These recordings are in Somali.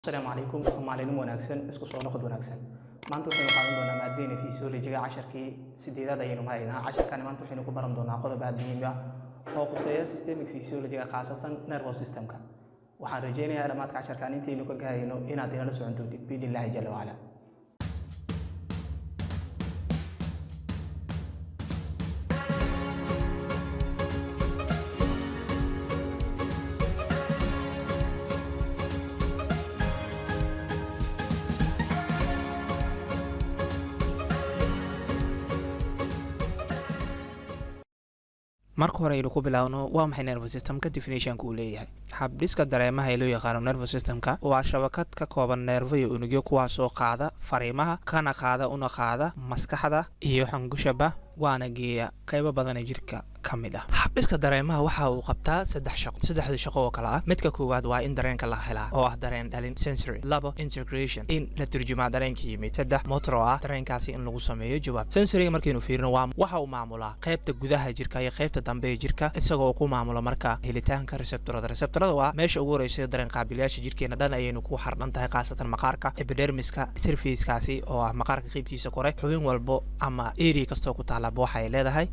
السلام عليكم ومعلنين wanaagsan isku soo noqod wanaagsan maanta waxaynu qaadan doonaa maadada physiology-ga casharkii sideedaad ayaynu mahaynaa casharkan maanta waxaynu ku baran doonaa qodob aad muhiim ah oo quseeya systemic physiology-ga khaasatan nervous system-ka waxaan rajaynayaa dhamaadka casharkan intaynu ka gaarayno inaad inala socon doontid biidnillaahi jalla wa ala marka hore aynu ku bilaawno waa maxay nervous system ka definition-ka uu leeyahay habdhiska dareemaha ee loo yaqaano nervous system-ka waa shabakad ka kooban neervo iyo unugyo kuwaasoo qaada fariimaha kana qaada una qaada maskaxda iyo xangushaba waana geeya qaybo badan ee jirka ka mid ah habdhiska dareemaha waxa uu qabtaa saddexda shaqo oo kala ah midka koowaad waa in dareenka la helaa oo ah dareen dhalin sensory labo integration in la turjumaa dareenka yimid saddex motor oo ah dareenkaasi in lagu sameeyo jawaab sensoryga markaynu fiirino waa waxa uu maamulaa qaybta gudaha jirka iyo qaybta dambe ee jirka isagoo ku maamulo marka helitaanka receptorada waa meesha ugu horeysa dareen qaabilayaasha jirkeena dhan ayaynu ku xardhan tahay khaasatan maqaarka epidermiska surface-kaasi oo ah maqaarka qaybtiisa kore xubin walbo ama area kastoo ku taala waxay leedahay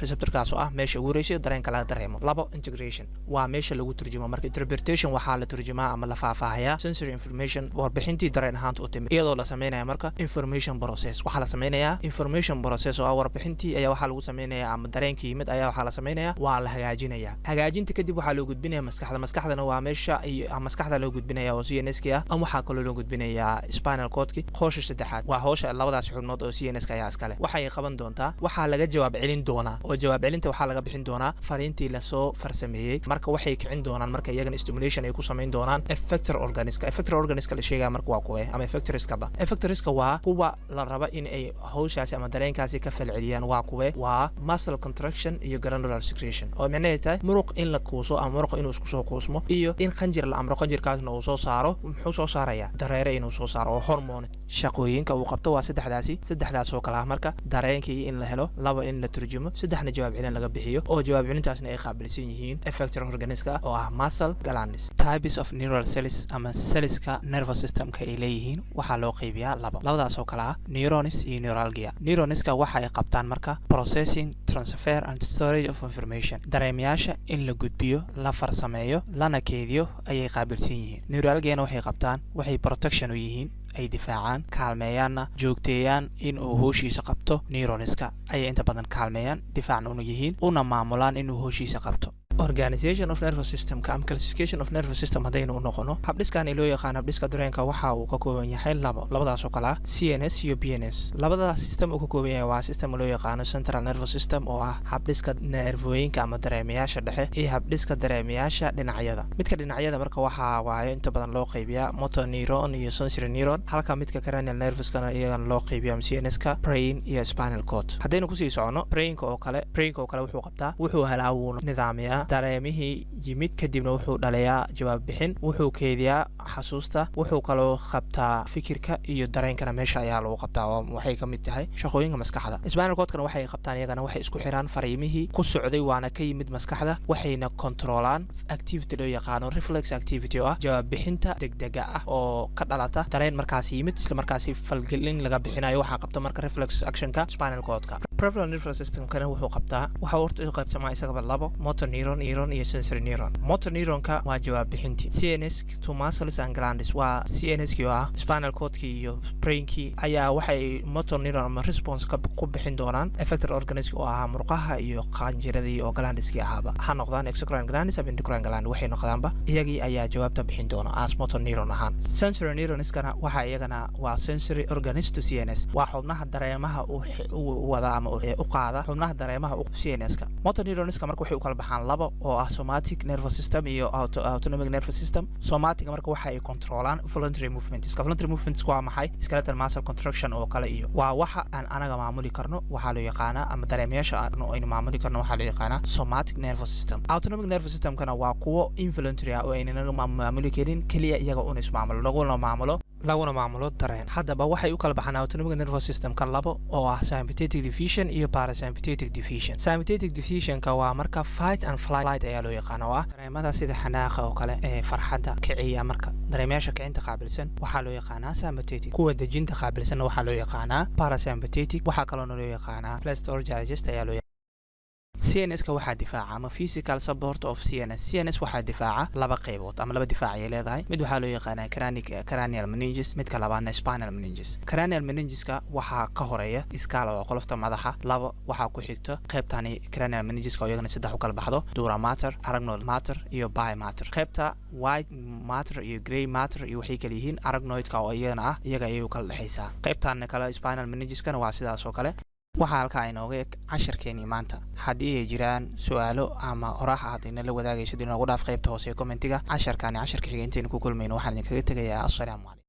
receptorkaas oo ah meesha ugu horeysa dareenka laga dareemo labo integration waa meesha lagu turjumo marka interpretation waxaa la turjumaa ama la faahfaahiyaa sensory information warbixintii dareen ahaanta u timid iyadoo la sameynaya marka information process waxaa la sameynayaa information process oo ah warbixintii ayaa waxaa lagu sameynayaa ama dareenkii yimid ayaa waxaa la sameynayaa waa la hagaajinayaa hagaajinta kadib waxaa loo gudbinayaa maskaxdana waa meesha iyo maskaxda loo gudbinayaa oo CNS-ka ah ama waxaa kaloo loo gudbinayaa spinal cord-ki howsha saddexaad waa howsha labadaas xubnood oo CNS-ka ayaa iskale waxay qaban doontaa waxaa laga jawaab celin doonaa oo jawaab celinta waxaa laga bixin doonaa fariintii la soo farsameeyay marka waxay kicin doonaan marka iyagana stimulation ay ku sameyn doonaan effector organiska la sheegaya marka waa kuwe ama effectorska waa kuwa la raba in ay howshaasi ama dareenkaasi ka falceliyaan waa kuwe waa muscle contraction iyo granular secretion oo micnaheedu tahay muruq in la kuuso ama muruq inuu isku soo kuusmo iyo in qanjir la amro qanjirkaasna uu soo saaro muxuu soo saarayaa dareere inuu soo saaro oo hormone shaqooyinka uu qabto waa saddexdaas oo kala ah marka dareenkii in la helo laba in la turjumo saddexna jawaab celin laga bixiyo oo jawaab celintaasna ay qaabilsan yihiin effector organiska oo ah muscle glands types of neural cells ama cellska nervous system-ka ay leeyihiin waxaa loo qaybiyaa labadaas oo kala ah neurons iyo neuralgia neuronska waxa ay qabtaan marka processing transfer and storage of information dareemayaasha in la gudbiyo la farsameeyo lana keediyo ayay qaabilsan yihiin neuralgiana waxay protection u yihiin ay difaacaan kaalmeeyaanna joogteeyaan in uu howshiisa qabto neuronska ayay inta badan kaalmeeyaan difaacna una yihiin una maamulaan inuu howshiisa qabto organization of nervous system ama classification of nervous system haddaynu u noqono habdhiskan loo yaqaan habdhiska dareenka waxa uu ka kooban yahay labadaas oo kale ah CNS iyo PNS labadaas system uu ka kooban yahay waa system loo yaqaano central nervous system oo ah habdhiska neervooyinka ama dareemayaasha dhexe iyo habdhiska dareemayaasha dhinacyada midka dhinacyada marka waxaa waaye inta badan loo qaybiyaa motor neuron iyo sensory neuron halka midka cranial nervouskana iyagana loo qaybiyaa CNS-ka brain iyo spinal cord haddaynu kusii socono brainka oo kale wuxuu helaa wuu nidaamiyaa dareemihii yimid kadibna wuxuu dhalayaa jawaab bixin wuxuu keediyaa xasuusta wuxuu kaloo qabtaa fikirka iyo dareenkana meesha ayaa lagu qabtaa oo waxay ka mid tahay shaqooyinka maskaxda spinal cord-kana waxay qabtaan iyagana waxay isku xiraan fariimihii ku socday waana ka yimid maskaxda waxayna controlaan activity loo yaqaano reflex activity oo ah jawaab bixinta degdega ah oo ka dhalata dareen markaasi yimid isla markaasi falgelin laga bixinayo waxaa qabta marka reflex actionka spinal cord-ka peripheral nervous system-kana wuxuu qabtaa waxa horta u qaybsamaa isagaba labo motor neuron iyo sensory neuron motor neuronka waa jawaab bixintii CNS to muscles and glands waa CNS-kii oo ah spinal cord-kii iyo brain-kii ayaa waxay motor neuron ama response ku bixin doonaan effector organiska oo ah murqaha iyo qanjiradii oo glandskii ahaaba ha noqdaan exocrine glands ama endocrine gland waxay noqdaanba iyagii ayaa jawaabta bixin doona as motor neuron ahaan sensory neuronskana waxa iyagana waa sensory organs to CNS waa xubnaha dareemaha u wada ama u qaada xubnaha dareemaha CNS-ka motor neuronska marka waxay u kala baxaan labo oo ah somatic nervous system iyo autonomic nervous system somatic marka waxa ay controlaan voluntary movements waa maxay skeletal muscle contraction oo kale iyo waa waxa aan anaga maamuli karno waxaa loo yaqaanaa ama dareemayaasha aynu maamuli karno waxaa loo yaqaanaa somatic nervous system autonomic nervous system-kana waa kuwo involuntary ah oo aynan maamuli karin keliya iyaga un ismaamulo laguna maamulo laguna maamulo dareen. Haddaba waxay u kala baxaan autonomic nervous systemka labo oo ah sympathetic division iyo parasympathetic division. Sympathetic divisionka waa marka fight and flight ayaa loo yaqaan oo ah dareemada sida xanaaqa oo kale ee farxadda kiciya. marka dareemayaasha kicinta qaabilsan waxaa loo yaqaanaa sympathetic, kuwa dejinta qaabilsanna waxaa loo yaqaanaa parasympathetic. waxaa kaloo loo yaqaanaa pleasure digest ayaa loo CNS-ka waxaa difaaca ama physical support of CNS waxaa difaaca laba qaybood ama laba difaac ay leedahay. mid waxaa loo yaqaanaa cranial meninges, midka labaadna spinal meninges. Cranial meningeska waxaa ka horeeya scala oo qolofta madaxa, laba waxaa ku xigta qaybtani cranial meningeska oo iyagana saddex u kala baxdo dura mater, arachnoid mater iyo bi mater. qaybta white mater iyo grey mater iyo waxay kala yihiin arachnoidka oo iyagana ah iyaga ayay u kala dhexaysaa. qaybtan kale spinal meningeskana waa sidaas oo kale. waxaa halkaa inooga eg casharkeenii maanta. haddii ay jiraan su-aalo ama oraah aad inala wadaagaysid inoogu dhaaf qaybta hoose ee commentiga. casharka xiga intaynu ku kulmayno waxaan idinkaga tegayaa assalaamu calaykum.